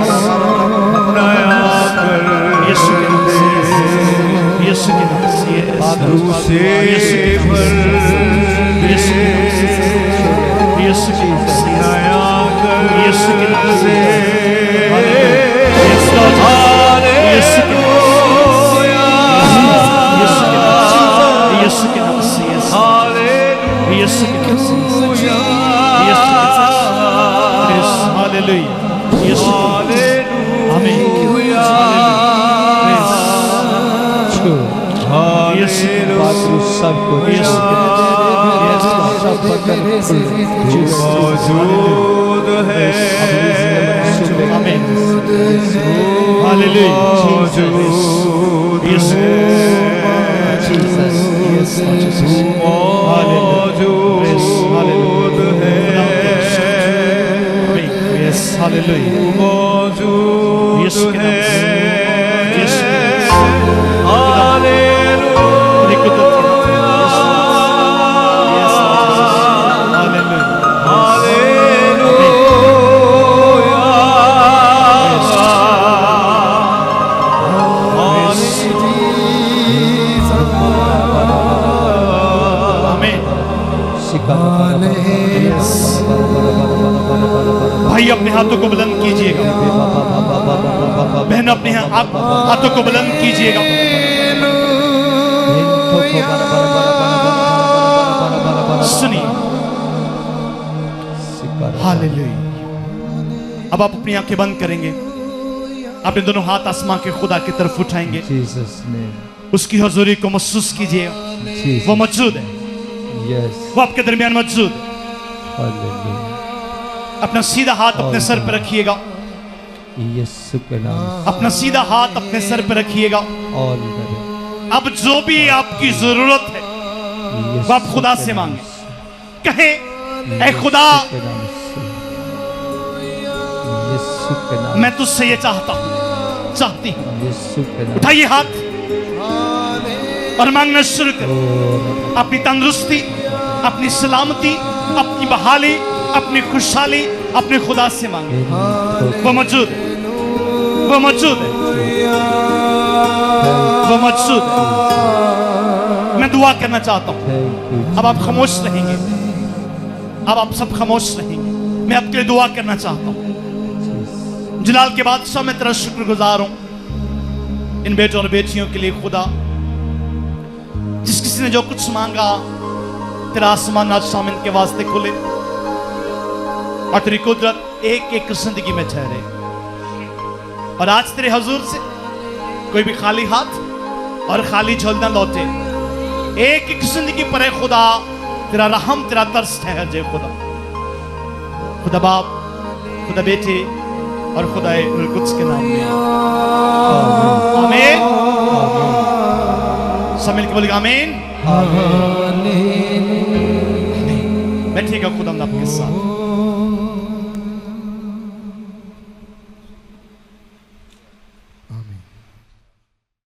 मौजूद है भाई अपने हाथों को बुलंद कीजिएगा, बहन अपने हाथों को बुलंद कीजिएगा। सुनिए हालेलुया। अब आप अपनी आंखें बंद करेंगे, अपने दोनों हाथ आसमां के खुदा की तरफ उठाएंगे, उसकी हुजूरी को महसूस कीजिएगा। वो मौजूद है, वो आपके दरमियान मौजूद है। अपना सीधा हाथ अपने सर पर रखिएगा, अपना सीधा हाथ अपने सर पर रखिएगा। अब जो भी आपकी जरूरत है वो आप खुदा से मांगे, कहे ऐ खुदा मैं तुझसे ये चाहता हूं, चाहती हूं। उठाइए हाथ, और मांगना शुरू करें। अपनी तंदुरुस्ती, अपनी सलामती, अपनी बहाली, अपनी खुशहाली अपने खुदा से मांगे। वो मौजूद है, वो मौजूद है, वो मौजूद है। मैं दुआ करना चाहता हूं। अब आप खामोश रहेंगे, अब आप सब खामोश रहेंगे। मैं आपके लिए दुआ करना चाहता हूं। जलाल के बादशाह, मैं तेरा शुक्रगुजार हूं इन बेटों और बेटियों के लिए खुदा। जिस किसी ने जो कुछ मांगा, तेरा आसमान आज शाम इनके वास्ते खुले और तेरी कुदरत एक एक जिंदगी में ठहरे। और आज तेरे हजूर से कोई भी खाली हाथ और खाली झोल न लौटे। एक एक जिंदगी पर है खुदा तेरा रहम, तेरा तरस ठहर जाए खुदा। खुदा बाप, खुदा बेटे और खुदा रूह कुद्स के नाम में आमीन। सब मिलकर बोलेगा आमीन। बैठिएगा, खुदा आपके साथ।